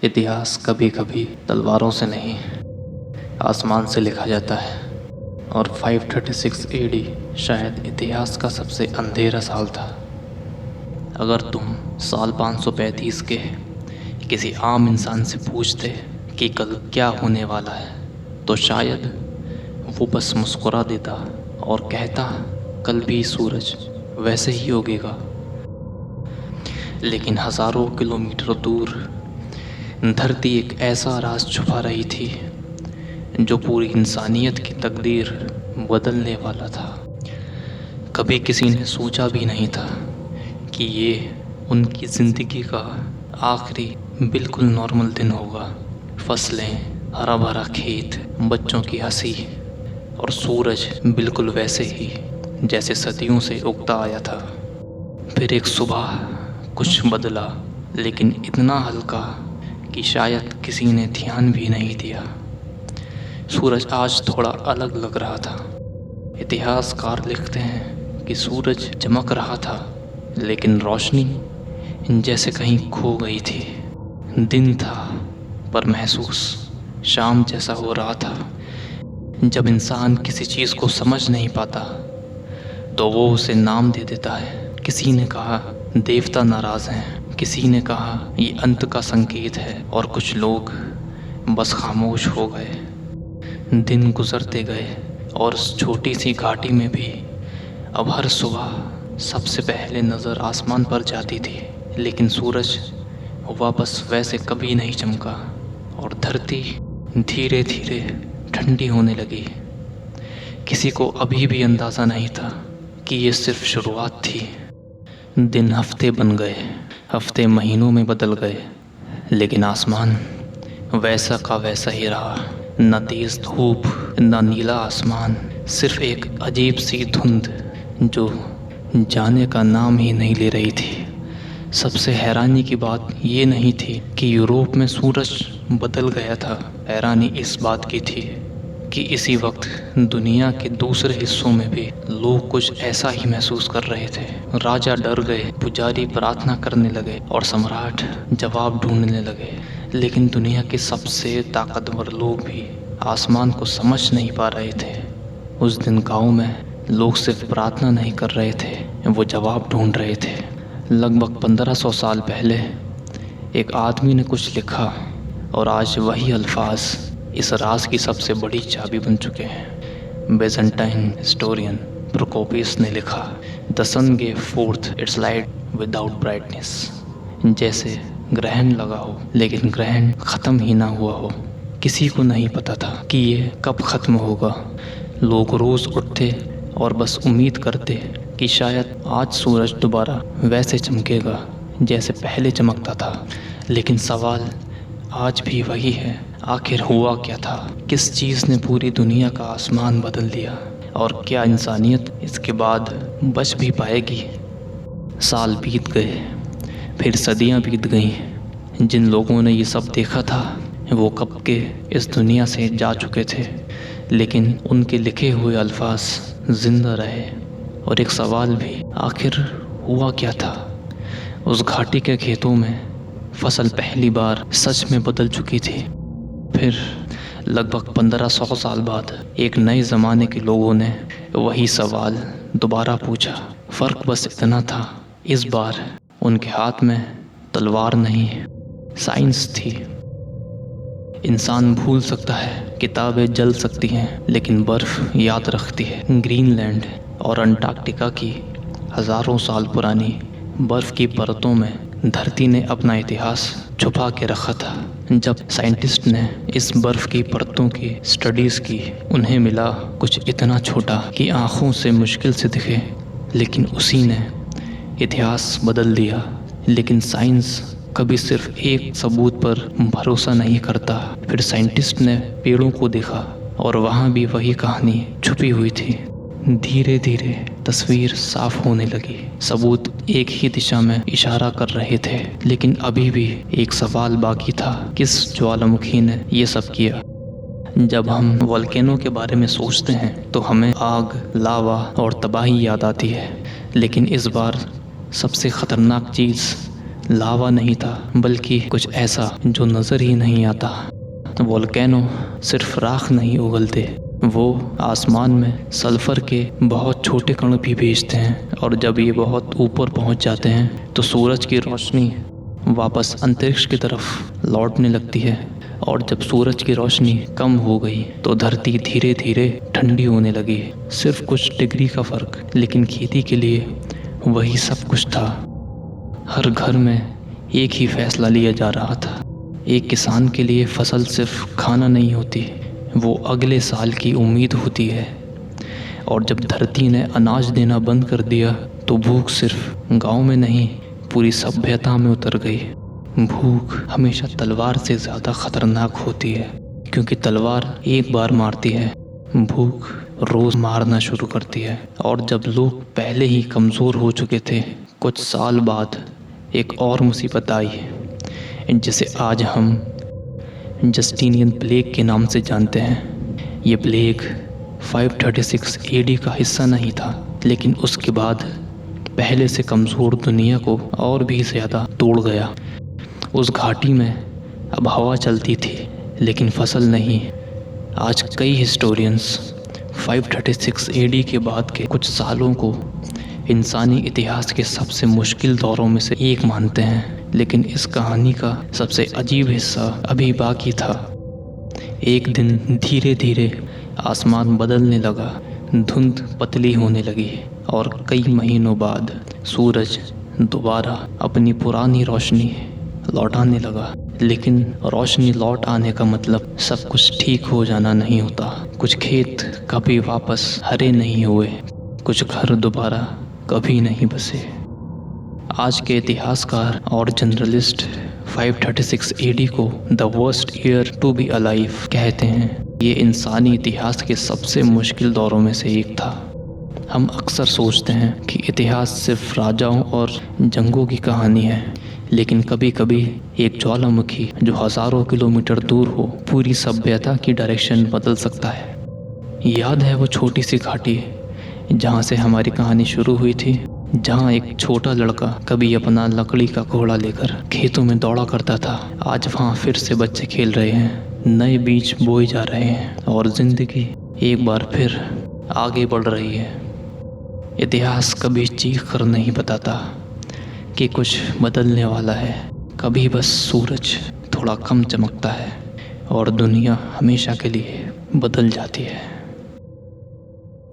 इतिहास कभी कभी तलवारों से नहीं, आसमान से लिखा जाता है। और 536 एडी शायद इतिहास का सबसे अंधेरा साल था। अगर तुम साल 535 के किसी आम इंसान से पूछते कि कल क्या होने वाला है, तो शायद वो बस मुस्कुरा देता और कहता कल भी सूरज वैसे ही उगेगा। लेकिन हज़ारों किलोमीटर दूर धरती एक ऐसा राज छुपा रही थी जो पूरी इंसानियत की तकदीर बदलने वाला था। कभी किसी ने सोचा भी नहीं था कि ये उनकी ज़िंदगी का आखिरी बिल्कुल नॉर्मल दिन होगा। फसलें, हरा भरा खेत, बच्चों की हंसी और सूरज बिल्कुल वैसे ही जैसे सदियों से उगता आया था। फिर एक सुबह कुछ बदला, लेकिन इतना हल्का कि शायद किसी ने ध्यान भी नहीं दिया। सूरज आज थोड़ा अलग लग रहा था। इतिहासकार लिखते हैं कि सूरज चमक रहा था, लेकिन रोशनी जैसे कहीं खो गई थी। दिन था पर महसूस शाम जैसा हो रहा था। जब इंसान किसी चीज़ को समझ नहीं पाता तो वो उसे नाम दे देता है। किसी ने कहा देवता नाराज़ हैं, किसी ने कहा ये अंत का संकेत है, और कुछ लोग बस खामोश हो गए। दिन गुजरते गए और उस छोटी सी घाटी में भी अब हर सुबह सबसे पहले नज़र आसमान पर जाती थी, लेकिन सूरज वापस वैसे कभी नहीं चमका और धरती धीरे धीरे ठंडी होने लगी। किसी को अभी भी अंदाज़ा नहीं था कि ये सिर्फ शुरुआत थी। दिन हफ्ते बन गए, हफ्ते महीनों में बदल गए, लेकिन आसमान वैसा का वैसा ही रहा। न तेज़ धूप, न नीला आसमान, सिर्फ एक अजीब सी धुंध जो जाने का नाम ही नहीं ले रही थी। सबसे हैरानी की बात ये नहीं थी कि यूरोप में सूरज बदल गया था। हैरानी इस बात की थी कि इसी वक्त दुनिया के दूसरे हिस्सों में भी लोग कुछ ऐसा ही महसूस कर रहे थे। राजा डर गए, पुजारी प्रार्थना करने लगे और सम्राट जवाब ढूंढने लगे, लेकिन दुनिया के सबसे ताकतवर लोग भी आसमान को समझ नहीं पा रहे थे। उस दिन गाँव में लोग सिर्फ प्रार्थना नहीं कर रहे थे, वो जवाब ढूंढ रहे थे। लगभग 1500 साल पहले एक आदमी ने कुछ लिखा और आज वही अल्फाज इस राज की सबसे बड़ी चाबी बन चुके हैं। बेजेंटाइन हिस्टोरियन प्रोकोपियस ने लिखा, the sun gave forth its light without brightness. जैसे ग्रहण लगा हो, लेकिन ग्रहण ख़त्म ही ना हुआ हो। किसी को नहीं पता था कि ये कब ख़त्म होगा। लोग रोज़ उठते और बस उम्मीद करते कि शायद आज सूरज दोबारा वैसे चमकेगा जैसे पहले चमकता था। लेकिन सवाल आज भी वही है, आखिर हुआ क्या था? किस चीज़ ने पूरी दुनिया का आसमान बदल दिया? और क्या इंसानियत इसके बाद बच भी पाएगी? साल बीत गए, फिर सदियां बीत गईं। जिन लोगों ने ये सब देखा था वो कब के इस दुनिया से जा चुके थे, लेकिन उनके लिखे हुए अल्फाज जिंदा रहे। और एक सवाल भी, आखिर हुआ क्या था? उस घाटी के खेतों में फसल पहली बार सच में बदल चुकी थी। फिर लगभग 1500 साल बाद एक नए ज़माने के लोगों ने वही सवाल दोबारा पूछा। फ़र्क बस इतना था, इस बार उनके हाथ में तलवार नहीं, साइंस थी। इंसान भूल सकता है, किताबें जल सकती हैं, लेकिन बर्फ़ याद रखती है। ग्रीनलैंड और अंटार्कटिका की हज़ारों साल पुरानी बर्फ़ की परतों में धरती ने अपना इतिहास छुपा के रखा था। जब साइंटिस्ट ने इस बर्फ़ की परतों की स्टडीज़ की, उन्हें मिला कुछ इतना छोटा कि आँखों से मुश्किल से दिखे, लेकिन उसी ने इतिहास बदल दिया। लेकिन साइंस कभी सिर्फ एक सबूत पर भरोसा नहीं करता। फिर साइंटिस्ट ने पेड़ों को देखा और वहाँ भी वही कहानी छुपी हुई थी। धीरे धीरे तस्वीर साफ होने लगी। सबूत एक ही दिशा में इशारा कर रहे थे, लेकिन अभी भी एक सवाल बाकी था, किस ज्वालामुखी ने ये सब किया? जब हम वोल्केनो के बारे में सोचते हैं तो हमें आग, लावा और तबाही याद आती है, लेकिन इस बार सबसे ख़तरनाक चीज़ लावा नहीं था, बल्कि कुछ ऐसा जो नजर ही नहीं आता। वोल्केनो सिर्फ राख नहीं उगलते, वो आसमान में सल्फर के बहुत छोटे कण भी भेजते हैं, और जब ये बहुत ऊपर पहुंच जाते हैं तो सूरज की रोशनी वापस अंतरिक्ष की तरफ लौटने लगती है। और जब सूरज की रोशनी कम हो गई तो धरती धीरे धीरे ठंडी होने लगी। सिर्फ कुछ डिग्री का फर्क, लेकिन खेती के लिए वही सब कुछ था। हर घर में एक ही फैसला लिया जा रहा था। एक किसान के लिए फसल सिर्फ खाना नहीं होती, वो अगले साल की उम्मीद होती है। और जब धरती ने अनाज देना बंद कर दिया तो भूख सिर्फ गांव में नहीं, पूरी सभ्यता में उतर गई। भूख हमेशा तलवार से ज़्यादा खतरनाक होती है, क्योंकि तलवार एक बार मारती है, भूख रोज़ मारना शुरू करती है। और जब लोग पहले ही कमज़ोर हो चुके थे, कुछ साल बाद एक और मुसीबत आई, जिसे आज हम जस्टिनियन प्लेग के नाम से जानते हैं। ये प्लेग 536 AD का हिस्सा नहीं था, लेकिन उसके बाद पहले से कमज़ोर दुनिया को और भी ज़्यादा तोड़ गया। उस घाटी में अब हवा चलती थी, लेकिन फसल नहीं। आज कई हिस्टोरियंस 536 AD के बाद के कुछ सालों को इंसानी इतिहास के सबसे मुश्किल दौरों में से एक मानते हैं, लेकिन इस कहानी का सबसे अजीब हिस्सा अभी बाकी था। एक दिन धीरे धीरे आसमान बदलने लगा, धुंध पतली होने लगी, और कई महीनों बाद सूरज दोबारा अपनी पुरानी रोशनी लौटाने लगा। लेकिन रोशनी लौट आने का मतलब सब कुछ ठीक हो जाना नहीं होता। कुछ खेत कभी वापस हरे नहीं हुए, कुछ घर दोबारा कभी नहीं बसे। आज के इतिहासकार और जर्नलिस्ट 536 AD को the worst year to be alive कहते हैं। ये इंसानी इतिहास के सबसे मुश्किल दौरों में से एक था। हम अक्सर सोचते हैं कि इतिहास सिर्फ राजाओं और जंगों की कहानी है, लेकिन कभी कभी एक ज्वालामुखी जो हज़ारों किलोमीटर दूर हो पूरी सभ्यता की डायरेक्शन बदल सकता है। याद है वो छोटी सी घाटी जहाँ से हमारी कहानी शुरू हुई थी, जहाँ एक छोटा लड़का कभी अपना लकड़ी का घोड़ा लेकर खेतों में दौड़ा करता था। आज वहाँ फिर से बच्चे खेल रहे हैं, नए बीज बोए जा रहे हैं, और जिंदगी एक बार फिर आगे बढ़ रही है। इतिहास कभी चीख कर नहीं बताता कि कुछ बदलने वाला है, कभी बस सूरज थोड़ा कम चमकता है और दुनिया हमेशा के लिए बदल जाती है।